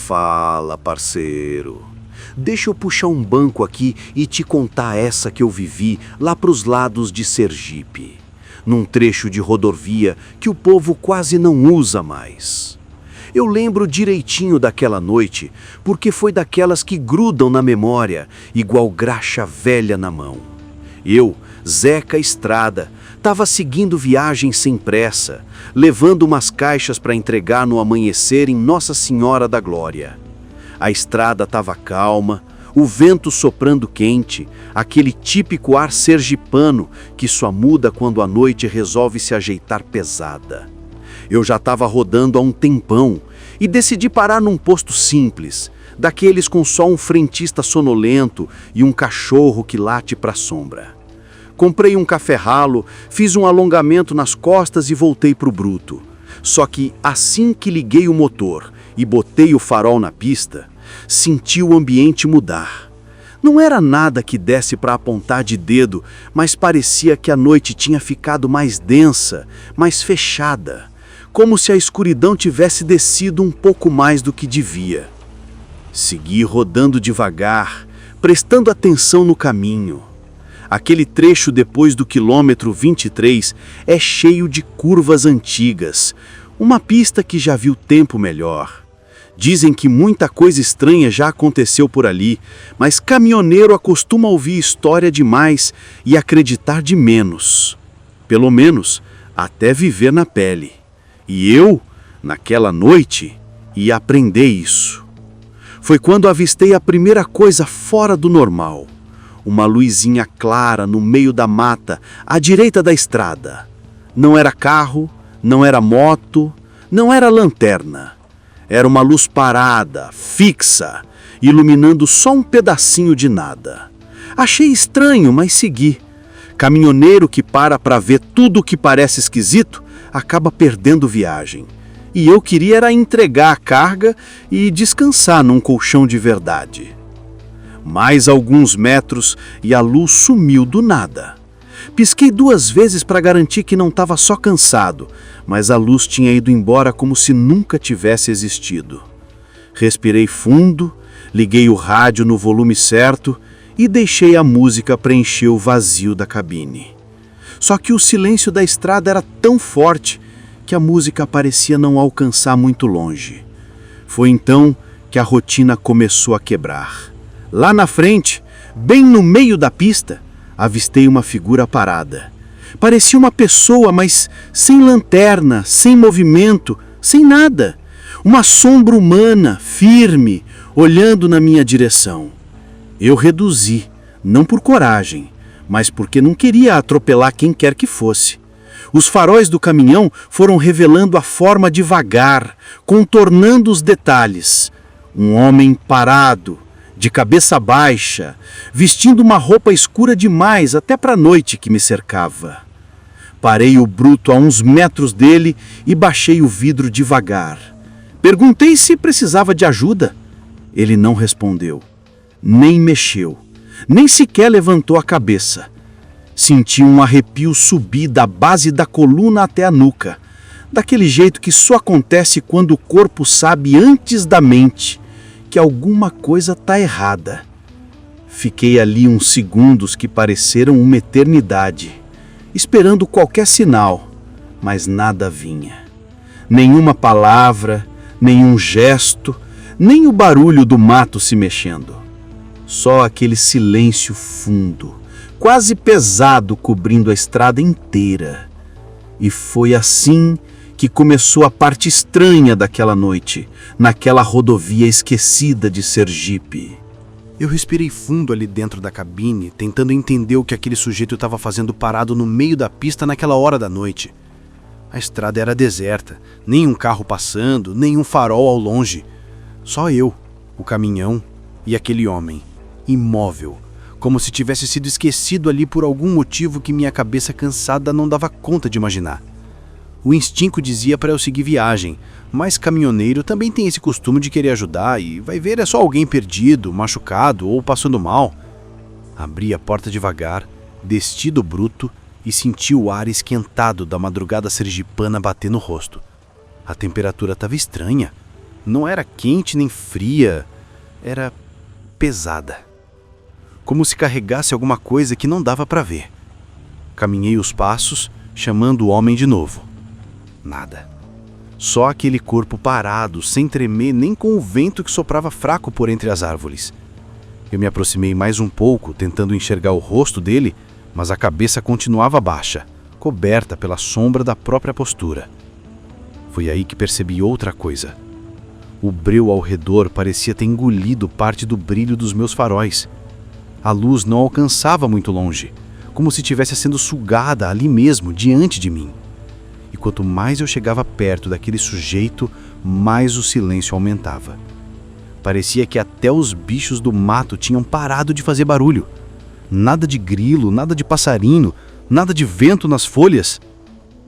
Fala, parceiro. Deixa eu puxar um banco aqui e te contar essa que eu vivi lá pros lados de Sergipe, num trecho de rodovia que o povo quase não usa mais. Eu lembro direitinho daquela noite, porque foi daquelas que grudam na memória, igual graxa velha na mão. Eu, Zeca Estrada, estava seguindo viagem sem pressa, levando umas caixas para entregar no amanhecer em Nossa Senhora da Glória. A estrada estava calma, o vento soprando quente, aquele típico ar sergipano que só muda quando a noite resolve se ajeitar pesada. Eu já estava rodando há um tempão e decidi parar num posto simples, daqueles com só um frentista sonolento e um cachorro que late para a sombra. Comprei um café ralo, fiz um alongamento nas costas e voltei para o bruto. Só que assim que liguei o motor e botei o farol na pista, senti o ambiente mudar. Não era nada que desse para apontar de dedo, mas parecia que a noite tinha ficado mais densa, mais fechada, como se a escuridão tivesse descido um pouco mais do que devia. Segui rodando devagar, prestando atenção no caminho. Aquele trecho depois do quilômetro 23 é cheio de curvas antigas, uma pista que já viu tempo melhor. Dizem que muita coisa estranha já aconteceu por ali, mas caminhoneiro acostuma ouvir história demais e acreditar de menos. Pelo menos, até viver na pele. E eu, naquela noite, ia aprender isso. Foi quando avistei a primeira coisa fora do normal. Uma luzinha clara no meio da mata, à direita da estrada. Não era carro, não era moto, não era lanterna. Era uma luz parada, fixa, iluminando só um pedacinho de nada. Achei estranho, mas segui. Caminhoneiro que para ver tudo o que parece esquisito, acaba perdendo viagem. E eu queria era entregar a carga e descansar num colchão de verdade. Mais alguns metros e a luz sumiu do nada. Pisquei 2 vezes para garantir que não estava só cansado, mas a luz tinha ido embora como se nunca tivesse existido. Respirei fundo, liguei o rádio no volume certo e deixei a música preencher o vazio da cabine. Só que o silêncio da estrada era tão forte que a música parecia não alcançar muito longe. Foi então que a rotina começou a quebrar. Lá na frente, bem no meio da pista, avistei uma figura parada. Parecia uma pessoa, mas sem lanterna, sem movimento, sem nada. Uma sombra humana, firme, olhando na minha direção. Eu reduzi, não por coragem, mas porque não queria atropelar quem quer que fosse. Os faróis do caminhão foram revelando a forma devagar, contornando os detalhes. Um homem parado, de cabeça baixa, vestindo uma roupa escura demais até para a noite que me cercava. Parei o bruto a uns metros dele e baixei o vidro devagar. Perguntei se precisava de ajuda. Ele não respondeu, nem mexeu, nem sequer levantou a cabeça. Senti um arrepio subir da base da coluna até a nuca, daquele jeito que só acontece quando o corpo sabe antes da mente que alguma coisa está errada. Fiquei ali uns segundos que pareceram uma eternidade, esperando qualquer sinal, mas nada vinha. Nenhuma palavra, nenhum gesto, nem o barulho do mato se mexendo. Só aquele silêncio fundo, quase pesado, cobrindo a estrada inteira. E foi assim que começou a parte estranha daquela noite, naquela rodovia esquecida de Sergipe. Eu respirei fundo ali dentro da cabine, tentando entender o que aquele sujeito estava fazendo parado no meio da pista naquela hora da noite. A estrada era deserta, nenhum carro passando, nenhum farol ao longe. Só eu, o caminhão e aquele homem, imóvel, como se tivesse sido esquecido ali por algum motivo que minha cabeça cansada não dava conta de imaginar. O instinto dizia para eu seguir viagem, mas caminhoneiro também tem esse costume de querer ajudar e vai ver é só alguém perdido, machucado ou passando mal. Abri a porta devagar, desci do bruto e senti o ar esquentado da madrugada sergipana bater no rosto. A temperatura estava estranha, Não era quente nem fria, era pesada. Como se carregasse alguma coisa que não dava para ver. Caminhei os passos, chamando o homem de novo. Nada. Só aquele corpo parado, sem tremer nem com o vento que soprava fraco por entre as árvores. Eu me aproximei mais um pouco, tentando enxergar o rosto dele, mas a cabeça continuava baixa, coberta pela sombra da própria postura. Foi aí que percebi outra coisa. O breu ao redor parecia ter engolido parte do brilho dos meus faróis. A luz não alcançava muito longe, como se estivesse sendo sugada ali mesmo, diante de mim. E quanto mais eu chegava perto daquele sujeito, mais o silêncio aumentava. Parecia que até os bichos do mato tinham parado de fazer barulho. Nada de grilo, nada de passarinho, nada de vento nas folhas.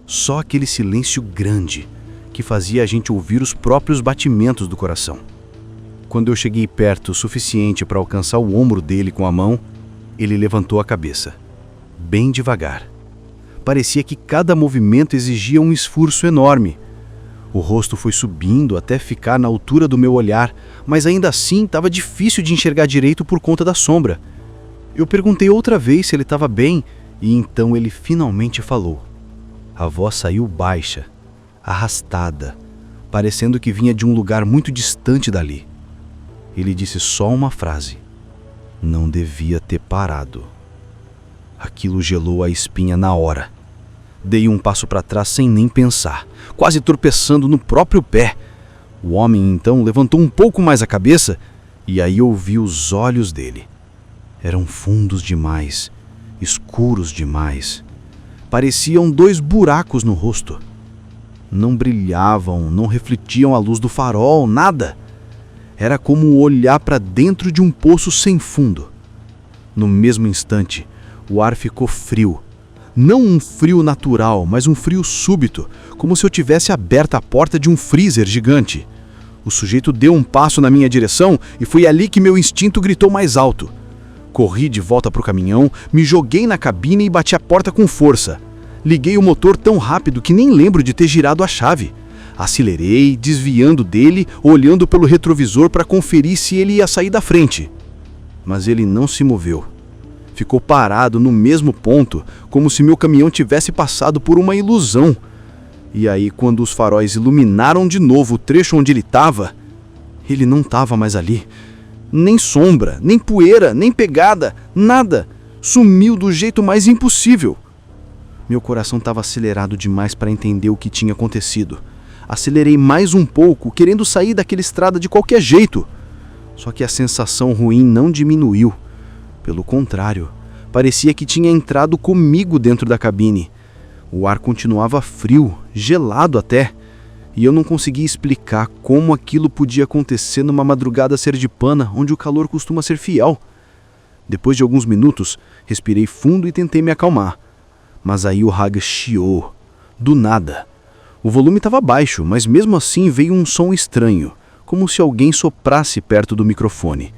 Só aquele silêncio grande que fazia a gente ouvir os próprios batimentos do coração. Quando eu cheguei perto o suficiente para alcançar o ombro dele com a mão, ele levantou a cabeça, bem devagar. Parecia que cada movimento exigia um esforço enorme. O rosto foi subindo até ficar na altura do meu olhar, mas ainda assim estava difícil de enxergar direito por conta da sombra. Eu perguntei outra vez se ele estava bem, e então ele finalmente falou. A voz saiu baixa, arrastada, parecendo que vinha de um lugar muito distante dali. Ele disse só uma frase. Não devia ter parado. Aquilo gelou a espinha na hora. Dei um passo para trás sem nem pensar, quase tropeçando no próprio pé. O homem então levantou um pouco mais a cabeça e aí eu vi os olhos dele. Eram fundos demais, escuros demais. Pareciam 2 buracos no rosto. Não brilhavam, não refletiam a luz do farol, nada. Era como olhar para dentro de um poço sem fundo. No mesmo instante, o ar ficou frio. Não um frio natural, mas um frio súbito, como se eu tivesse aberto a porta de um freezer gigante. O sujeito deu um passo na minha direção e foi ali que meu instinto gritou mais alto. Corri de volta para o caminhão, me joguei na cabine e bati a porta com força. Liguei o motor tão rápido que nem lembro de ter girado a chave. Acelerei, desviando dele, olhando pelo retrovisor para conferir se ele ia sair da frente. Mas ele não se moveu. Ficou parado no mesmo ponto, como se meu caminhão tivesse passado por uma ilusão. E aí, quando os faróis iluminaram de novo o trecho onde ele não estava mais ali. Nem sombra, nem poeira, nem pegada, nada. Sumiu do jeito mais impossível. Meu coração estava acelerado demais para entender o que tinha acontecido. Acelerei mais um pouco, querendo sair daquela estrada de qualquer jeito. Só que a sensação ruim não diminuiu. Pelo contrário, parecia que tinha entrado comigo dentro da cabine. O ar continuava frio, gelado até, e eu não conseguia explicar como aquilo podia acontecer numa madrugada sergipana, onde o calor costuma ser fiel. Depois de alguns minutos, respirei fundo e tentei me acalmar. Mas aí o rádio chiou, do nada. O volume estava baixo, mas mesmo assim veio um som estranho, como se alguém soprasse perto do microfone.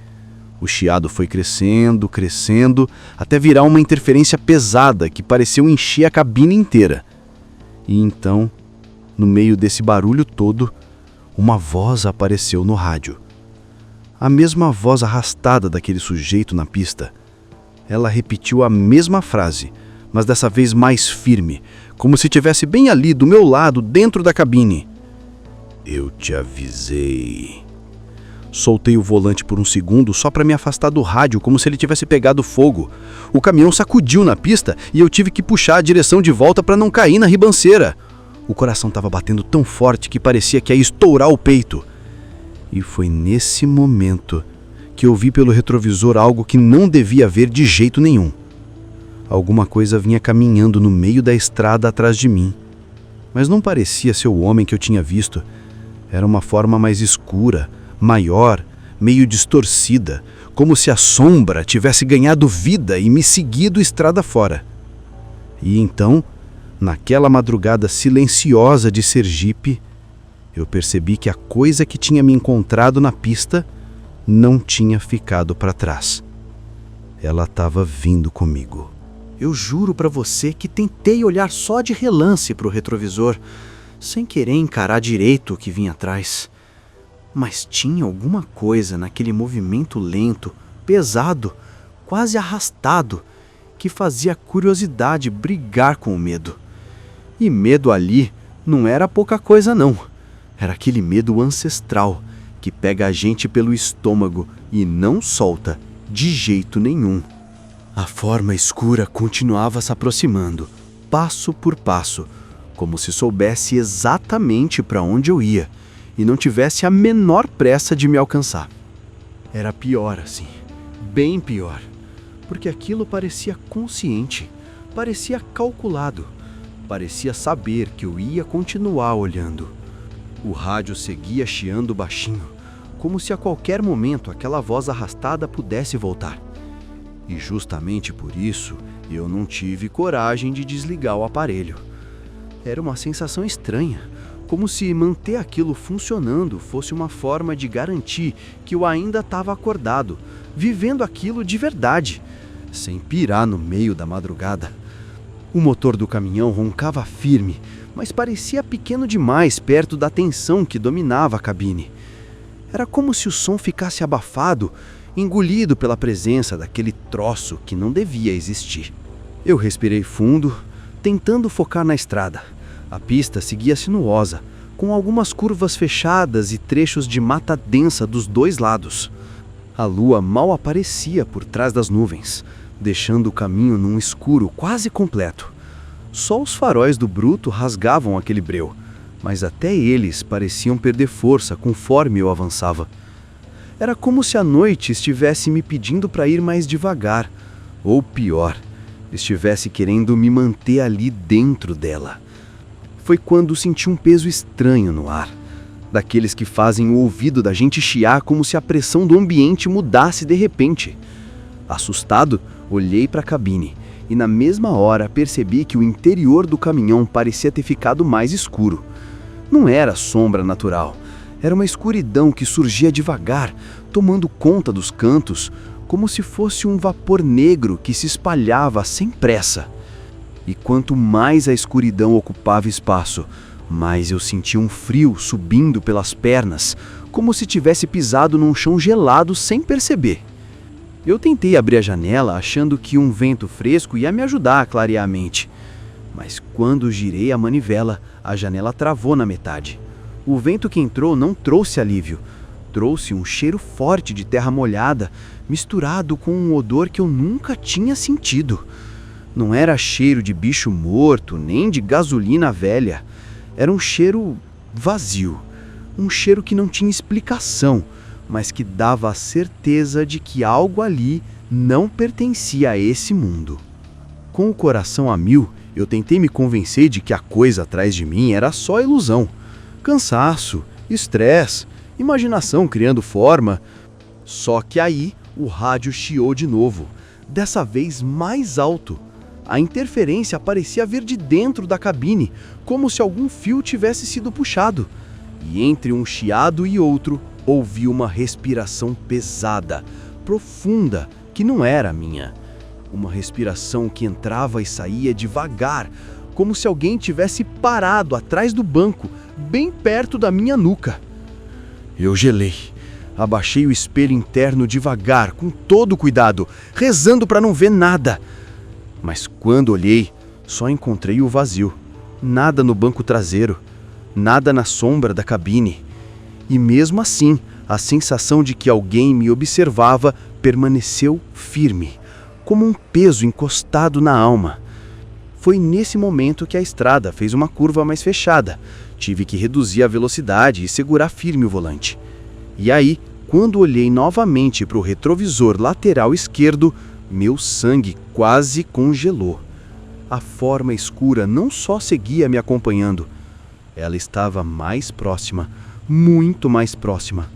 O chiado foi crescendo, crescendo, até virar uma interferência pesada que pareceu encher a cabine inteira. E então, no meio desse barulho todo, uma voz apareceu no rádio. A mesma voz arrastada daquele sujeito na pista. Ela repetiu a mesma frase, mas dessa vez mais firme, como se estivesse bem ali do meu lado, dentro da cabine. Eu te avisei. Soltei o volante por um segundo só para me afastar do rádio, como se ele tivesse pegado fogo. O caminhão sacudiu na pista e eu tive que puxar a direção de volta para não cair na ribanceira. O coração estava batendo tão forte que parecia que ia estourar o peito. E foi nesse momento que eu vi pelo retrovisor algo que não devia ver de jeito nenhum. Alguma coisa vinha caminhando no meio da estrada atrás de mim. Mas não parecia ser o homem que eu tinha visto. Era uma forma mais escura, maior, meio distorcida, como se a sombra tivesse ganhado vida e me seguido estrada fora. E então, naquela madrugada silenciosa de Sergipe, eu percebi que a coisa que tinha me encontrado na pista não tinha ficado para trás. Ela estava vindo comigo. Eu juro para você que tentei olhar só de relance para o retrovisor, sem querer encarar direito o que vinha atrás. Mas tinha alguma coisa naquele movimento lento, pesado, quase arrastado, que fazia a curiosidade brigar com o medo. E medo ali não era pouca coisa não. Era aquele medo ancestral que pega a gente pelo estômago e não solta de jeito nenhum. A forma escura continuava se aproximando, passo por passo, como se soubesse exatamente para onde eu ia e não tivesse a menor pressa de me alcançar. Era pior assim, bem pior, porque aquilo parecia consciente, parecia calculado, parecia saber que eu ia continuar olhando. O rádio seguia chiando baixinho, como se a qualquer momento aquela voz arrastada pudesse voltar. E justamente por isso eu não tive coragem de desligar o aparelho. Era uma sensação estranha, como se manter aquilo funcionando fosse uma forma de garantir que eu ainda estava acordado, vivendo aquilo de verdade, sem pirar no meio da madrugada. O motor do caminhão roncava firme, mas parecia pequeno demais perto da tensão que dominava a cabine. Era como se o som ficasse abafado, engolido pela presença daquele troço que não devia existir. Eu respirei fundo, tentando focar na estrada. A pista seguia sinuosa, com algumas curvas fechadas e trechos de mata densa dos dois lados. A lua mal aparecia por trás das nuvens, deixando o caminho num escuro quase completo. Só os faróis do Bruto rasgavam aquele breu, mas até eles pareciam perder força conforme eu avançava. Era como se a noite estivesse me pedindo para ir mais devagar, ou pior, estivesse querendo me manter ali dentro dela. Foi quando senti um peso estranho no ar, daqueles que fazem o ouvido da gente chiar como se a pressão do ambiente mudasse de repente. Assustado, olhei para a cabine e na mesma hora percebi que o interior do caminhão parecia ter ficado mais escuro. Não era sombra natural, era uma escuridão que surgia devagar, tomando conta dos cantos, como se fosse um vapor negro que se espalhava sem pressa. E quanto mais a escuridão ocupava espaço, mais eu sentia um frio subindo pelas pernas, como se tivesse pisado num chão gelado sem perceber. Eu tentei abrir a janela achando que um vento fresco ia me ajudar a clarear a mente. Mas quando girei a manivela, a janela travou na metade. O vento que entrou não trouxe alívio. Trouxe um cheiro forte de terra molhada, misturado com um odor que eu nunca tinha sentido. Não era cheiro de bicho morto, nem de gasolina velha. Era um cheiro vazio. Um cheiro que não tinha explicação, mas que dava a certeza de que algo ali não pertencia a esse mundo. Com o coração a mil, eu tentei me convencer de que a coisa atrás de mim era só ilusão. Cansaço, estresse, imaginação criando forma. Só que aí o rádio chiou de novo, dessa vez mais alto. A interferência parecia vir de dentro da cabine, como se algum fio tivesse sido puxado. E entre um chiado e outro, ouvi uma respiração pesada, profunda, que não era a minha. Uma respiração que entrava e saía devagar, como se alguém tivesse parado atrás do banco, bem perto da minha nuca. Eu gelei. Abaixei o espelho interno devagar, com todo cuidado, rezando para não ver nada. Mas quando olhei, só encontrei o vazio. Nada no banco traseiro, nada na sombra da cabine. E mesmo assim, a sensação de que alguém me observava permaneceu firme, como um peso encostado na alma. Foi nesse momento que a estrada fez uma curva mais fechada. Tive que reduzir a velocidade e segurar firme o volante. E aí, quando olhei novamente para o retrovisor lateral esquerdo, meu sangue quase congelou. A forma escura não só seguia me acompanhando, ela estava mais próxima, muito mais próxima.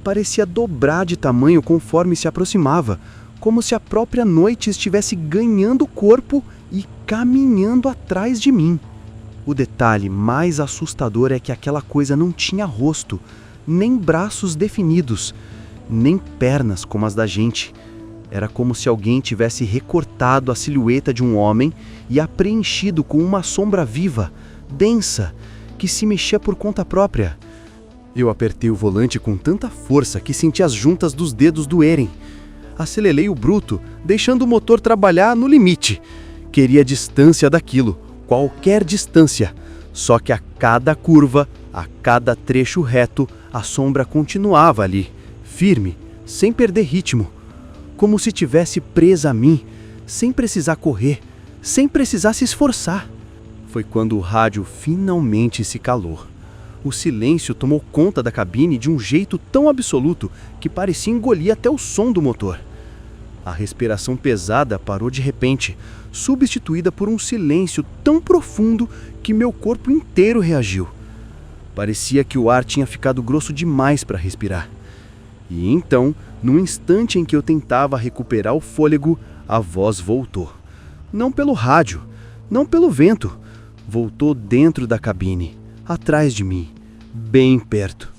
Parecia dobrar de tamanho conforme se aproximava, como se a própria noite estivesse ganhando corpo e caminhando atrás de mim. O detalhe mais assustador é que aquela coisa não tinha rosto, nem braços definidos, nem pernas como as da gente. Era como se alguém tivesse recortado a silhueta de um homem e a preenchido com uma sombra viva, densa, que se mexia por conta própria. Eu apertei o volante com tanta força que senti as juntas dos dedos doerem. Acelerei o bruto, deixando o motor trabalhar no limite. Queria distância daquilo, qualquer distância. Só que a cada curva, a cada trecho reto, a sombra continuava ali, firme, sem perder ritmo. Como se tivesse presa a mim, sem precisar correr, sem precisar se esforçar. Foi quando o rádio finalmente se calou. O silêncio tomou conta da cabine de um jeito tão absoluto que parecia engolir até o som do motor. A respiração pesada parou de repente, substituída por um silêncio tão profundo que meu corpo inteiro reagiu. Parecia que o ar tinha ficado grosso demais para respirar. E então, no instante em que eu tentava recuperar o fôlego, a voz voltou. Não pelo rádio, não pelo vento. Voltou dentro da cabine, atrás de mim, bem perto.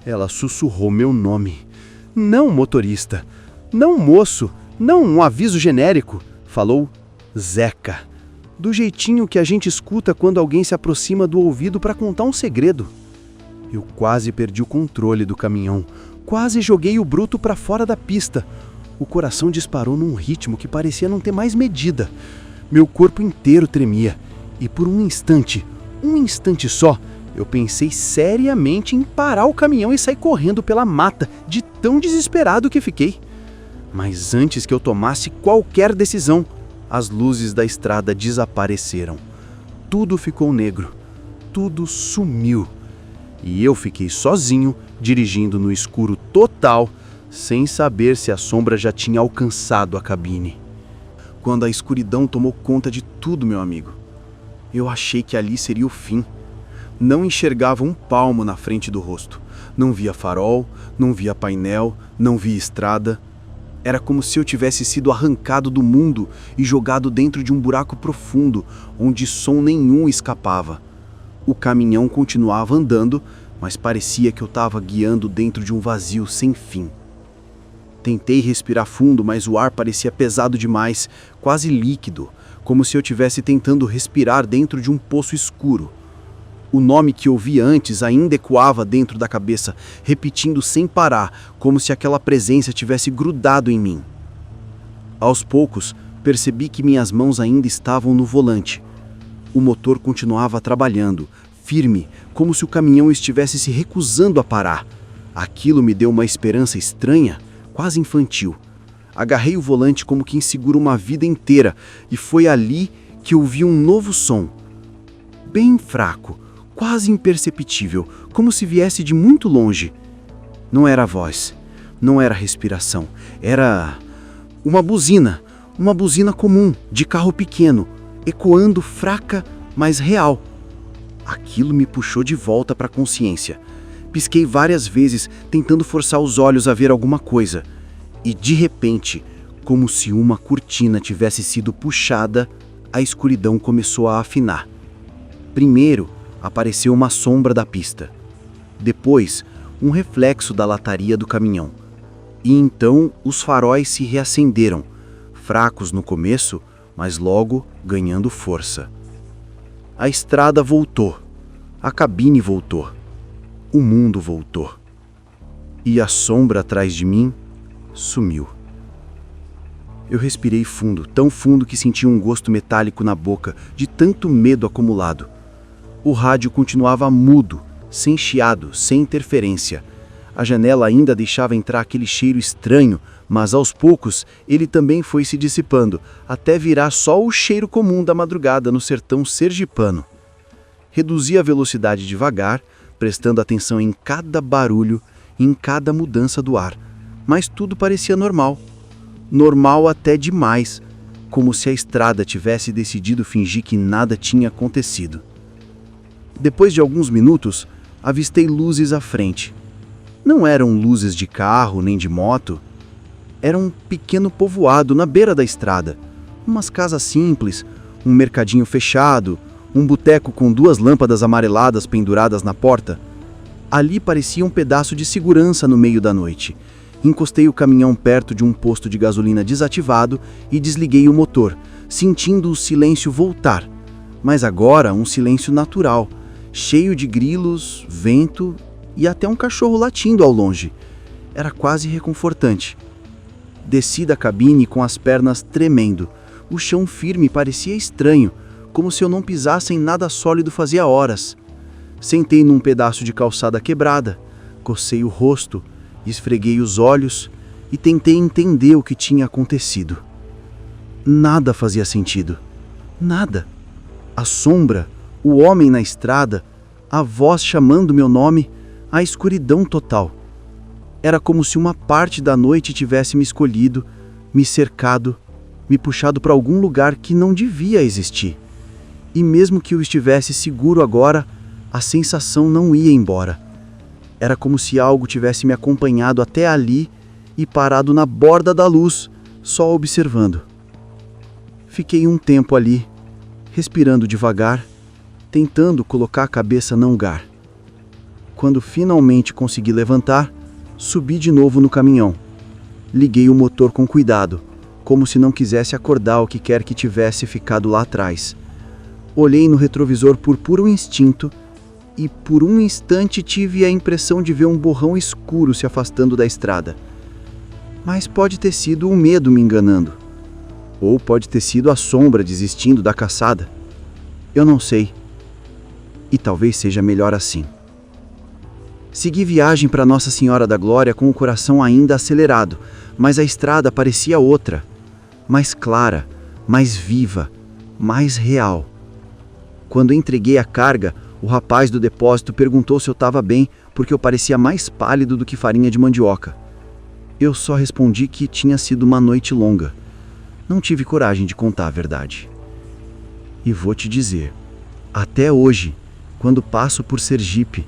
Ela sussurrou meu nome. Não motorista, não moço, não um aviso genérico. Falou Zeca, do jeitinho que a gente escuta quando alguém se aproxima do ouvido para contar um segredo. Eu quase perdi o controle do caminhão, quase joguei o bruto para fora da pista. O coração disparou num ritmo que parecia não ter mais medida. Meu corpo inteiro tremia e por um instante só, eu pensei seriamente em parar o caminhão e sair correndo pela mata, de tão desesperado que fiquei. Mas antes que eu tomasse qualquer decisão, as luzes da estrada desapareceram. Tudo ficou negro, tudo sumiu. E eu fiquei sozinho, dirigindo no escuro total, sem saber se a sombra já tinha alcançado a cabine. Quando a escuridão tomou conta de tudo, meu amigo, eu achei que ali seria o fim. Não enxergava um palmo na frente do rosto. Não via farol, não via painel, não via estrada. Era como se eu tivesse sido arrancado do mundo e jogado dentro de um buraco profundo, onde som nenhum escapava. O caminhão continuava andando, mas parecia que eu estava guiando dentro de um vazio sem fim. Tentei respirar fundo, mas o ar parecia pesado demais, quase líquido, como se eu estivesse tentando respirar dentro de um poço escuro. O nome que ouvi antes ainda ecoava dentro da cabeça, repetindo sem parar, como se aquela presença tivesse grudado em mim. Aos poucos, percebi que minhas mãos ainda estavam no volante. O motor continuava trabalhando, firme, como se o caminhão estivesse se recusando a parar. Aquilo me deu uma esperança estranha, quase infantil. Agarrei o volante como quem segura uma vida inteira e foi ali que ouvi um novo som. Bem fraco, quase imperceptível, como se viesse de muito longe. Não era voz, não era respiração, era uma buzina comum, de carro pequeno, ecoando fraca, mas real. Aquilo me puxou de volta para a consciência. Pisquei várias vezes, tentando forçar os olhos a ver alguma coisa. E de repente, como se uma cortina tivesse sido puxada, a escuridão começou a afinar. Primeiro, apareceu uma sombra da pista. Depois, um reflexo da lataria do caminhão. E então, os faróis se reacenderam, fracos no começo, mas logo ganhando força. A estrada voltou, a cabine voltou, o mundo voltou. E a sombra atrás de mim sumiu. Eu respirei fundo, tão fundo que senti um gosto metálico na boca, de tanto medo acumulado. O rádio continuava mudo, sem chiado, sem interferência. A janela ainda deixava entrar aquele cheiro estranho, mas aos poucos ele também foi se dissipando, até virar só o cheiro comum da madrugada no sertão sergipano. Reduzi a velocidade devagar, prestando atenção em cada barulho, em cada mudança do ar. Mas tudo parecia normal. Normal até demais, como se a estrada tivesse decidido fingir que nada tinha acontecido. Depois de alguns minutos, avistei luzes à frente. Não eram luzes de carro nem de moto. Era um pequeno povoado na beira da estrada. Umas casas simples, um mercadinho fechado, um boteco com 2 lâmpadas amareladas penduradas na porta. Ali parecia um pedaço de segurança no meio da noite. Encostei o caminhão perto de um posto de gasolina desativado e desliguei o motor, sentindo o silêncio voltar. Mas agora um silêncio natural, cheio de grilos, vento e até um cachorro latindo ao longe. Era quase reconfortante. Desci da cabine com as pernas tremendo. O chão firme parecia estranho, como se eu não pisasse em nada sólido fazia horas. Sentei num pedaço de calçada quebrada, cocei o rosto, esfreguei os olhos e tentei entender o que tinha acontecido. Nada fazia sentido. Nada. A sombra, o homem na estrada, a voz chamando meu nome, a escuridão total. Era como se uma parte da noite tivesse me escolhido, me cercado, me puxado para algum lugar que não devia existir. E mesmo que eu estivesse seguro agora, a sensação não ia embora. Era como se algo tivesse me acompanhado até ali e parado na borda da luz, só observando. Fiquei um tempo ali, respirando devagar, tentando colocar a cabeça no lugar. Quando finalmente consegui levantar, subi de novo no caminhão. Liguei o motor com cuidado, como se não quisesse acordar o que quer que tivesse ficado lá atrás. Olhei no retrovisor por puro instinto e por um instante tive a impressão de ver um borrão escuro se afastando da estrada. Mas pode ter sido o medo me enganando. Ou pode ter sido a sombra desistindo da caçada. Eu não sei. E talvez seja melhor assim. Segui viagem para Nossa Senhora da Glória com o coração ainda acelerado, mas a estrada parecia outra. Mais clara, mais viva, mais real. Quando entreguei a carga, o rapaz do depósito perguntou se eu estava bem porque eu parecia mais pálido do que farinha de mandioca. Eu só respondi que tinha sido uma noite longa. Não tive coragem de contar a verdade. E vou te dizer, até hoje, quando passo por Sergipe,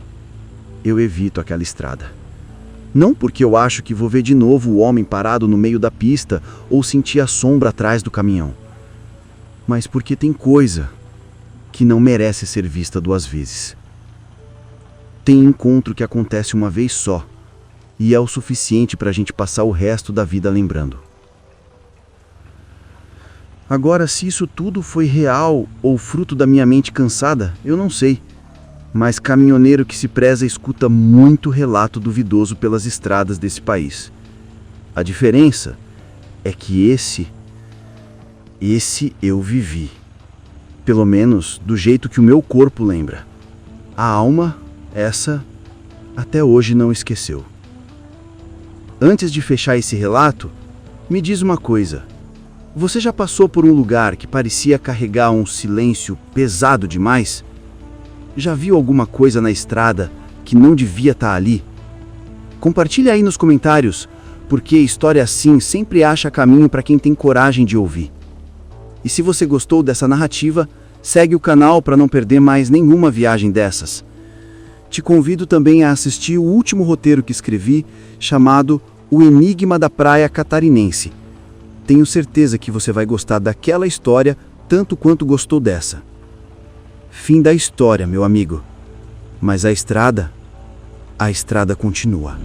eu evito aquela estrada. Não porque eu acho que vou ver de novo o homem parado no meio da pista ou sentir a sombra atrás do caminhão, mas porque tem coisa que não merece ser vista duas vezes. Tem encontro que acontece uma vez só, e é o suficiente para a gente passar o resto da vida lembrando. Agora, se isso tudo foi real ou fruto da minha mente cansada, eu não sei. Mas caminhoneiro que se preza escuta muito relato duvidoso pelas estradas desse país. A diferença é que esse eu vivi. Pelo menos do jeito que o meu corpo lembra. A alma, essa, até hoje não esqueceu. Antes de fechar esse relato, me diz uma coisa. Você já passou por um lugar que parecia carregar um silêncio pesado demais? Já viu alguma coisa na estrada que não devia estar ali? Compartilha aí nos comentários, porque história assim sempre acha caminho para quem tem coragem de ouvir. E se você gostou dessa narrativa, segue o canal para não perder mais nenhuma viagem dessas. Te convido também a assistir o último roteiro que escrevi, chamado O Enigma da Praia Catarinense. Tenho certeza que você vai gostar daquela história tanto quanto gostou dessa. Fim da história, meu amigo. Mas a estrada continua.